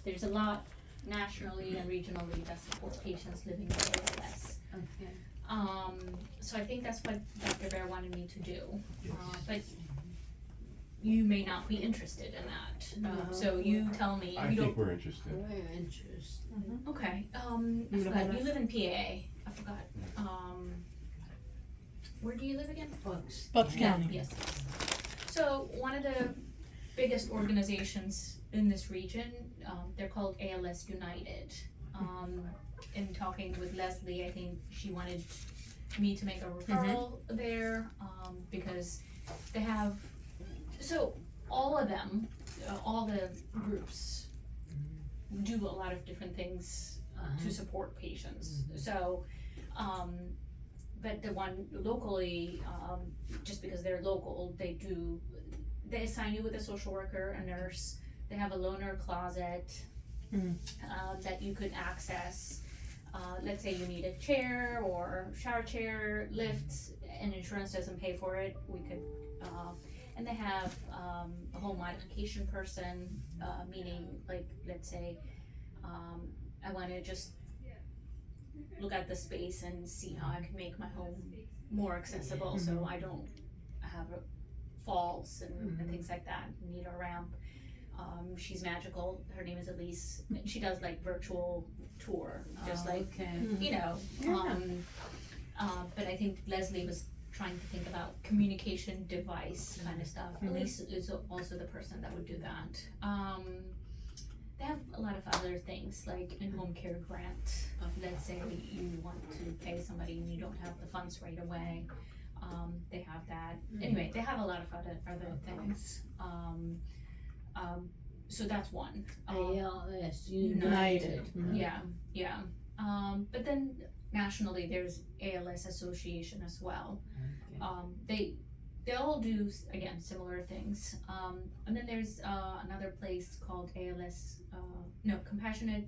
there's a lot nationally and regionally that support patients living with ALS. Okay. So I think that's what Dr. Bear wanted me to do, but you may not be interested in that, No. so you tell me, I you think don't, we're interested. We're interested. okay, I You forgot, live you live in PA, I forgot, where do you live again? Bucks. Bucks County. Yes. So one of the biggest organizations in this region, they're called ALS United. In talking with Leslie, I think she wanted me to make a referral there, because they have, so all of them, all the groups do a lot of different things to support patients. So, but the one locally, just because they're local, they assign you with a social worker, a nurse. They have a loaner closet that you could access. Let's say you need a chair or shower chair, lift, and insurance doesn't pay for it, we could, and they have a home modification person, meaning like, let's say, I wanna just look at the space and see how I can make my home more accessible, so I don't have falls and things like that, need a ramp. She's magical, her name is Elise, and she does like virtual tour, just like, Okay. you know, but I think Leslie was trying to think about communication device kind of stuff. Elise is also the person that would do that. They have a lot of other things, like in-home care grant. Let's say you want to pay somebody and you don't have the funds right away, they have that. Anyway, they have a lot of other things. So that's one. ALS United. Yeah. But then nationally, there's ALS Association as well. They all do, again, similar things. And then there's another place called Compassionate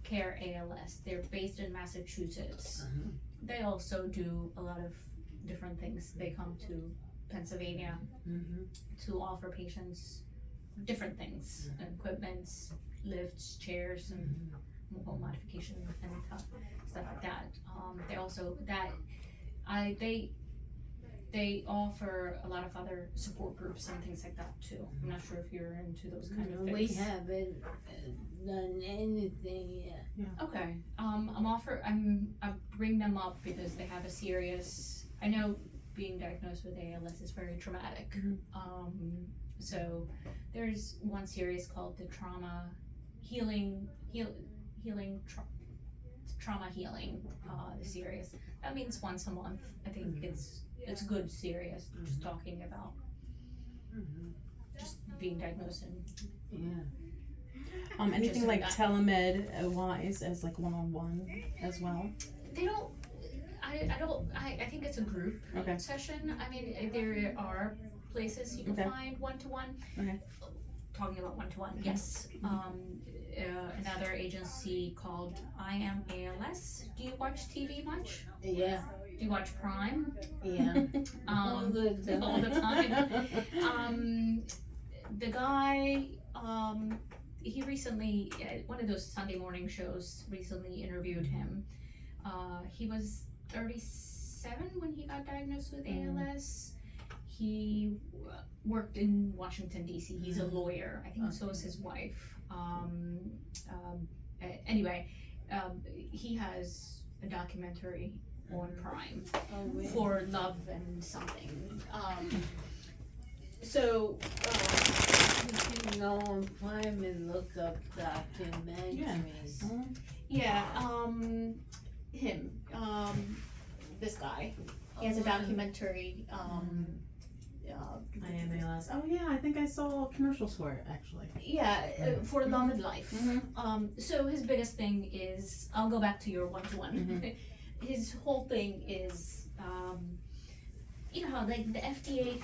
Care ALS. They're based in Massachusetts. They also do a lot of different things. They come to Pennsylvania to offer patients different things, equipments, lifts, chairs, and home modification and stuff like that. They also they offer a lot of other support groups and things like that too. I'm not sure if you're into those kind of We things. haven't done anything yet. Okay. I bring them up because they have a serious. I know being diagnosed with ALS is very traumatic. So there's one series called the Trauma Healing, Trauma Healing, the series. That means once a month. I think it's good series, just talking about just being diagnosed and Anything Just like that. telemed wise as like one-on-one as well? they don't. I think it's a group Okay. session. I mean, there are places you can Okay. find one-to-one. Okay. Talking about one-to-one, yes. Another agency called I Am ALS. Do you watch TV much? Yeah, Do you watch Prime? yeah. All the time. All the time. The guy, he recently, one of those Sunday morning shows recently interviewed him. He was 37 when he got diagnosed with ALS. He worked in Washington, D.C. He's a lawyer. I think so is his wife. Anyway, he has a documentary on Prime for Love and Something. So, You can go on Prime and look up documentaries. him, this guy, he has a documentary, I am ALS. Oh yeah, I think I saw commercials for it actually. for Love and Life. So his biggest thing is, I'll go back to your one-to-one. His whole thing is, you know how like the FDA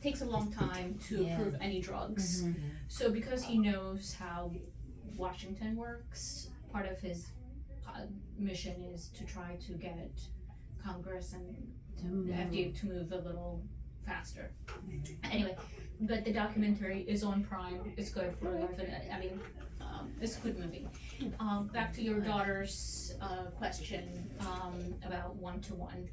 takes a long time to approve any drugs. So because he knows how Washington works, part of his mission is to try to get Congress and the FDA to move a little faster. Anyway, but the documentary is on Prime. It's good for life. And I mean, it's a good movie. Back to your daughter's, question, about one-to-one.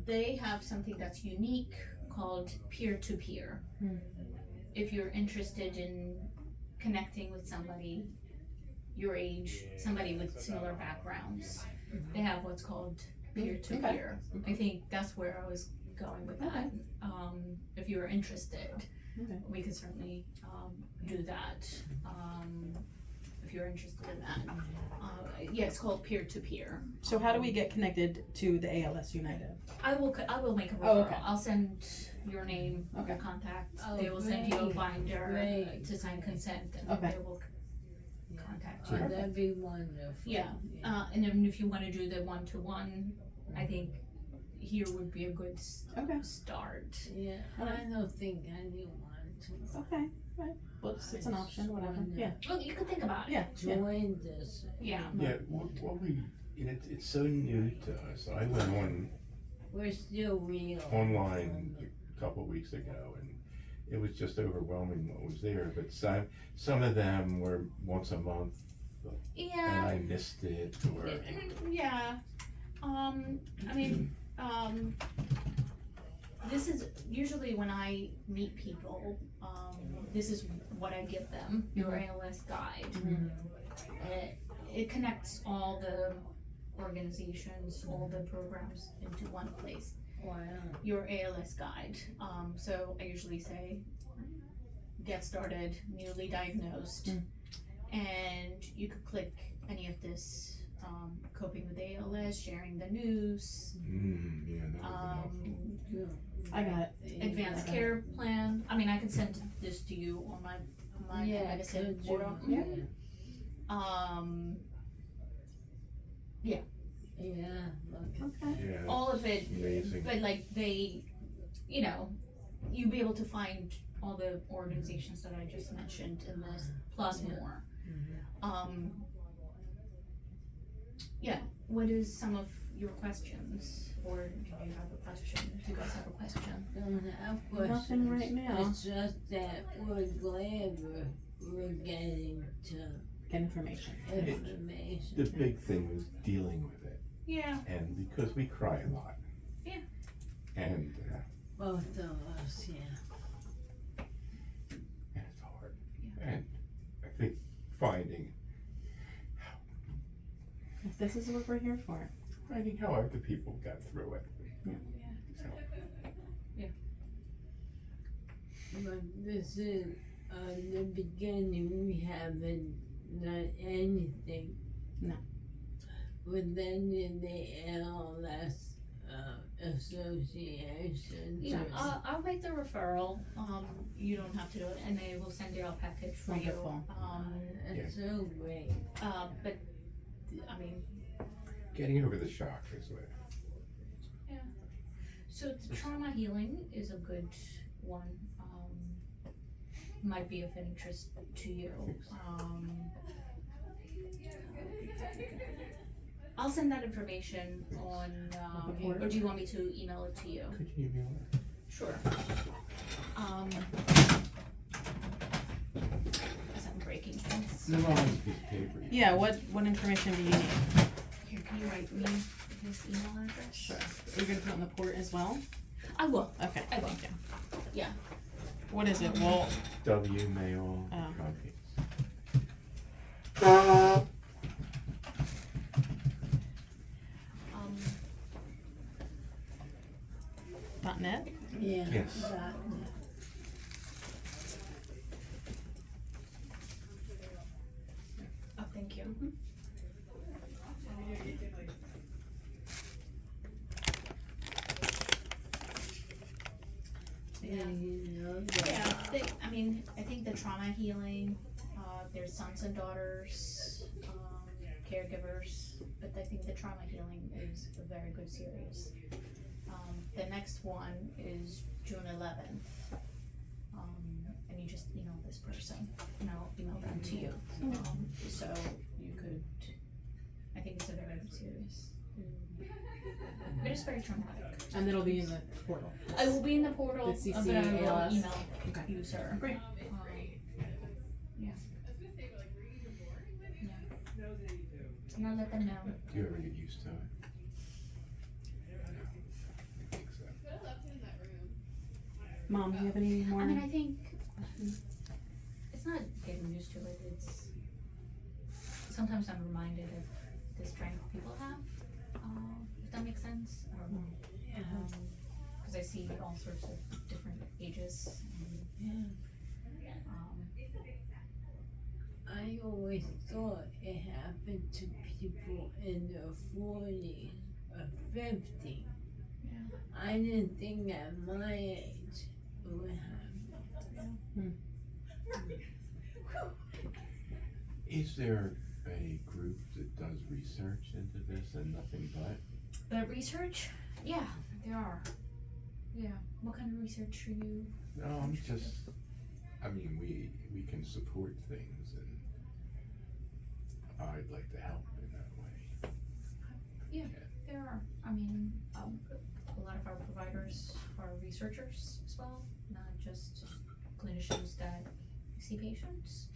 They have something that's unique called peer-to-peer. Hmm. If you're interested in connecting with somebody your age, somebody with similar backgrounds, they have what's called peer-to-peer. I think that's where I was going with that. Okay. If you're interested, Okay. we could certainly, do that, if you're interested in that. Yeah, it's called peer-to-peer. So how do we get connected to the ALS United? I will make a referral. Oh, okay. I'll send your name, your Okay. contact. Oh, They will send you a great, binder great. to sign consent, and Okay. they will contact Oh, you. that'd be wonderful. Yeah. And then if you wanna do the one-to-one, I think here would be a good Okay. start. Yeah, I don't think anyone to Okay. Right. Well, it's an option, whatever. Yeah. Well, you could think about it. Yeah. Yeah. join this. Yeah. Yeah, what we, it's so new to us. I went We're still real. online a couple of weeks ago and it was just overwhelming what was there, but some of them were once a month and Yeah. I missed it or. Yeah. I mean, this is usually when I meet people, this is what I give them, your ALS guide. It connects all the organizations, all the programs into one place, Wow. your ALS guide. So I usually say, get started, newly diagnosed, and you could click any of this, coping with ALS, sharing the news, Yeah, that would be helpful. I got it. advanced care plan. I mean, I can send this to you on my Yeah, medicine could you? portal. Yeah. Yeah, Look Okay. Yeah, all of it, amazing. but like they, you'll be able to find all the organizations that I just mentioned in this, plus Yeah. more. Yeah, what is some of your questions, or do you have a question? Do you guys have a question? don't have questions. Nothing right now. It's just that we're glad we're getting to Get information. information. The big thing was dealing with it Yeah. and because we cry a lot. Yeah. And Both of us, yeah. it's hard. Yeah. And I think finding This is what we're here for. how other people got through it. Yeah. So, But this is, the beginning, we haven't done anything. No. But then in the ALS, association. Yeah, to- I'll make the referral, you don't have to do it, and they will send you a package for you. Wonderful. It's so great. But, I mean, getting over the shock is what. so trauma healing is a good one, might be of interest to you. I'll send that information on, or do you want me to email it to you? Could you email it? Sure. As I'm breaking things. No, on this piece of paper. Yeah. What information do you need? Here, can you write me his email address? Sure. Are you gonna put it on the port as well? I will. Okay. I will. Thank you. Yeah. What is it? Well, W mail. Oh. Copy. .net. Yeah. Yes. that- Oh, thank you. Yeah, you know, Yeah, I think the trauma healing, there's sons and daughters, caregivers, but I think the trauma healing is a very good series. The next one is June 11th, and you just email this person, and I'll email them to you. So you could, I think it's a very good series. It is very traumatic. And it'll be in the portal. I will be in the portal, The but I will CCALS. email Okay. you, sir. Great. and I'll let them know. Do you ever get used to it? No, I think so. Mom, do you have any more? I mean, I think it's not getting used to it, it's, sometimes I'm reminded of the strength people have, if that makes sense, cause I see all sorts of different ages, and, I always thought it happened to people in their 40s or 50s. Yeah. I didn't think at my age it would happen. Is there a group that does research into this and nothing but? But research, yeah, there are, yeah, what kind of research are you? No, I'm just, I mean, we can support things and I'd like to help in that way. Yeah. There are, I mean, a lot of our providers are researchers as well, not just clinicians that see patients.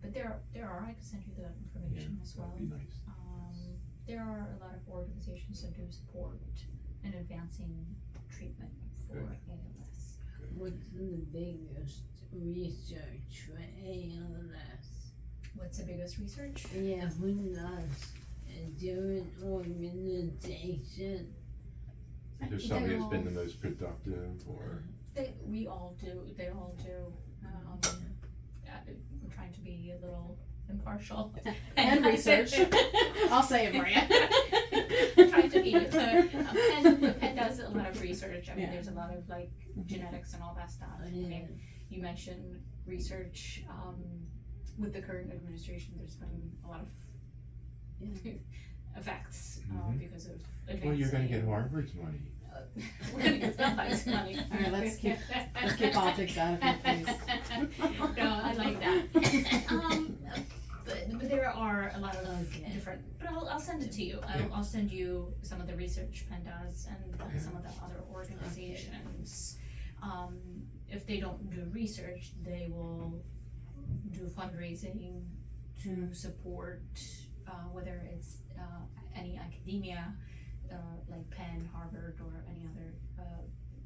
But there are, I can send you the information as well. That'd be nice. There are a lot of organizations that do support in advancing treatment for Good. ALS. What's the biggest research for ALS? What's the biggest research? Yeah, who does? Is there an organization? There's somebody that's been the most productive or, We all do, they all do. I'm trying to be a little impartial. And research. I'll say it for you. Trying to be, Penn does a lot of research, I mean, Yeah. there's a lot of like genetics and all that stuff. I mean, you mentioned research, with the current administration, there's been a lot of effects, Mhm. because of advancing. well, you're gonna get Harvard's money. We're gonna get somebody's money. Alright, let's keep politics out of it, please. No, I like that. But there are a lot of different, but I'll send it to you. I'll send you some of the research Penn does and some of the other organizations. If they don't do research, they will do fundraising to support, whether it's, any academia, like Penn, Harvard, or any other,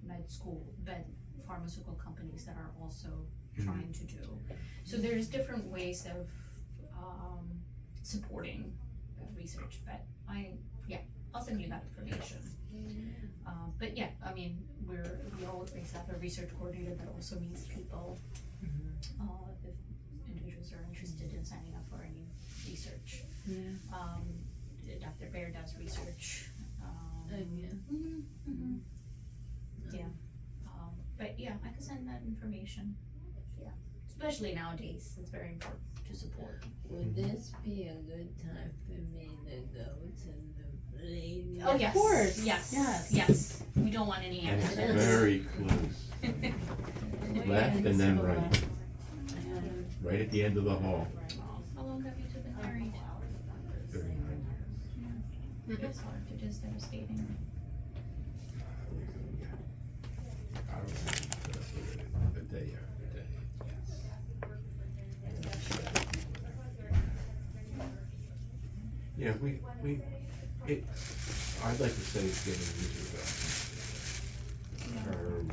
med school, but pharmaceutical companies that are also trying to do. So there's different ways of, supporting research, but I'll send you that information. But yeah, I mean, we always have a research coordinator that also meets people, if individuals are interested in signing up for any research. Dr. Baer does research. Yeah, but yeah, I can send that information, yeah, especially nowadays, it's very important to support. Would this be a good time for me to go to the lady? Oh, yes. Of course, Yes, yes. yes, we don't want any And it's accidents. very close. Left and then right, right at the end of the hall. How long have you two been married? 39 years. It's hard, it is devastating. I don't know, a day after day. Yeah, I'd like to say it's getting easier though.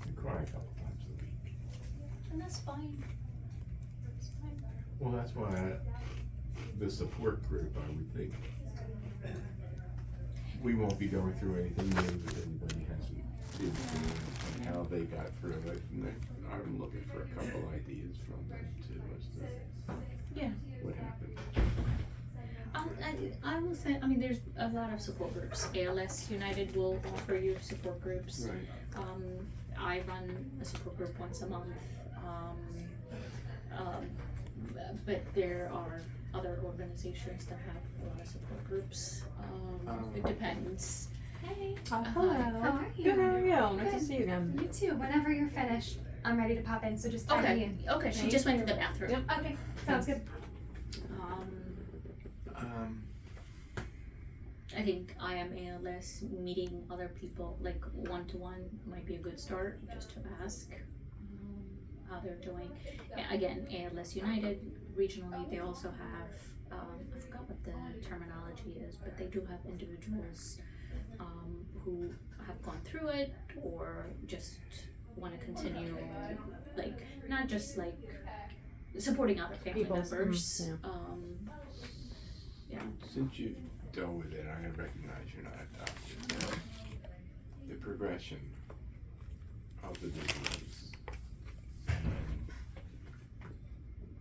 We cry a couple times a week. And that's fine. It's fine. Well, that's why the support group, I would think, we won't be going through anything new that anybody hasn't been through and how they got through it. And I'm looking for a couple ideas from them too as to Yeah. what happened. I will say, I mean, there's a lot of support groups. ALS United will offer you support groups. Right. I run a support group once a month. But there are other organizations that have a lot of support groups. It depends. Hey, Oh, how are you? Good, how are you? Nice to Good. see you again. You too. Whenever you're finished, I'm ready to pop in. So just tag me in. Okay, she just went to the bathroom. Yep. Okay, sounds good. I think I am ALS, meeting other people, like one-to-one might be a good start, just to ask how they're doing. Again, ALS United, regionally, they also have I forgot what the terminology is, but they do have individuals who have gone through it or just want to continue, like, not just like supporting other family People, members. yeah. Since you've dealt with it, I recognize you're not adopted. The progression of the disease.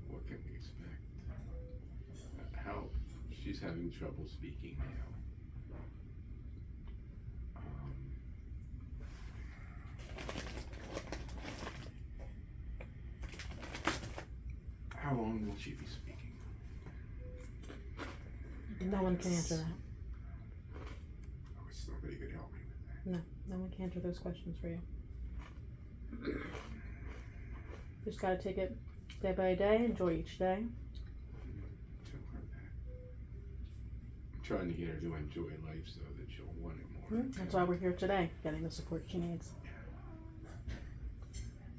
What can we expect? How she's having trouble speaking now. How long will she be speaking? No one can answer that. I wish somebody could help me with that. No one can answer those questions for you. Just gotta take it day by day, enjoy each day. Tell her that. I'm trying to get her to enjoy life so that she'll want it more. That's why we're here today, getting the support she needs.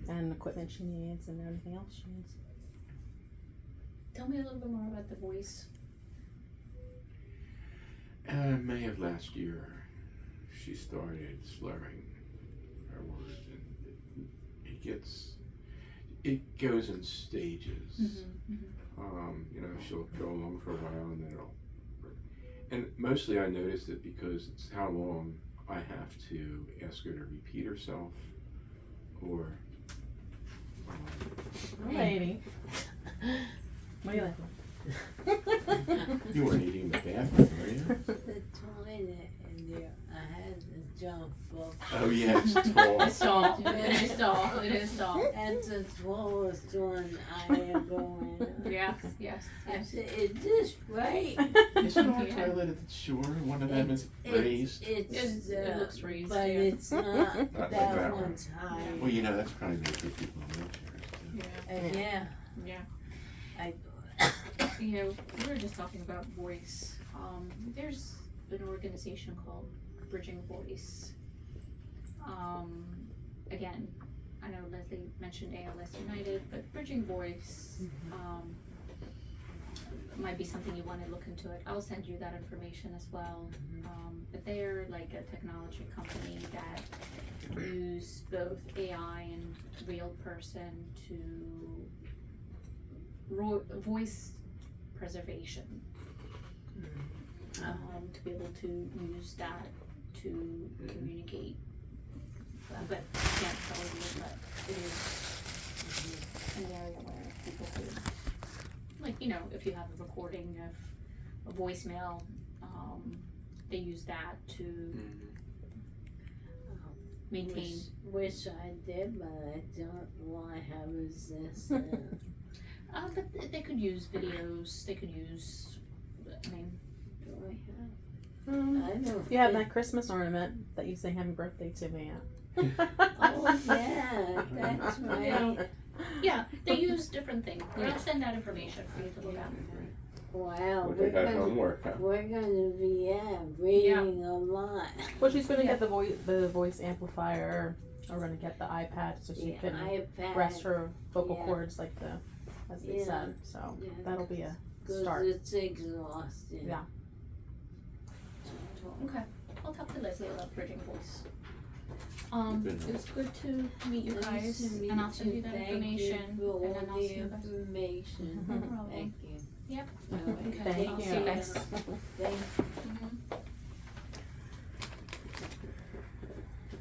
And equipment she needs and everything else she needs. Tell me a little bit more about the voice. May of last year, she started slurring her words, and it goes in stages. You know, she'll go along for a while, and then and mostly I noticed it because it's how long I have to ask her to repeat herself, or Lady. What are you laughing? you weren't eating in the bathroom, were you? The toilet in there, I had to jump up. Oh yeah, it's tall. It's tall. It is tall. It is tall. That's the tallest one I ever went on. Yes. I said, is this right? Isn't our Yeah. toilet at the shore? One of them is raised. It's It looks raised, but yeah. it's not, Not like that that one. one's high. Well, you know, that's probably made for people in wheelchairs too. Yeah. Yeah. Yeah. You know, we were just talking about voice. There's an organization called Bridging Voice. Again, I know Leslie mentioned ALS United, but Bridging Voice might be something you want to look into it. I'll send you that information as well. But they're like a technology company that use both AI and real person to voice preservation, to be able to use that to communicate. But I can't tell you, but it is an area where people could, like, you know, if you have a recording of a voicemail, they use that to maintain. Wish I did, but I don't want to have resistance. But they could use videos, they could use, I mean, Do I have? I don't You have think- that Christmas ornament that you say happy birthday to me at. Oh, yeah, that's right. yeah, they use different things. I'll send that information for you to look at. Wow, Look we're at that gonna, homework, huh? we're gonna be, reading a lot. Well, she's gonna get the voice amplifier. Or we're gonna get the iPad so she The can iPad, rest her vocal yeah. cords like as they Yeah. said. So Yeah. that'll be a 'cause start. it's exhausting. Yeah. Okay, I'll talk to Leslie about Bridging Voice. Good. It was good to meet you Nice guys, to meet and I'll send you that Thank information, you for and then all I'll the see you guys. information. No problem. Thank you. Yep. All right. Okay, Thank I'll you. see you guys. Thank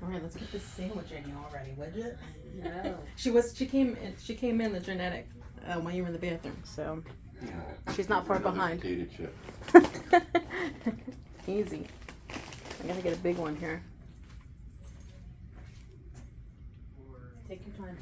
All right, let's get this sandwich in you already, would you? you. No. She came in the genetic when you were in the bathroom, so Yeah. she's not far Another behind. potato chip. Easy. I gotta get a big one here. Take your time.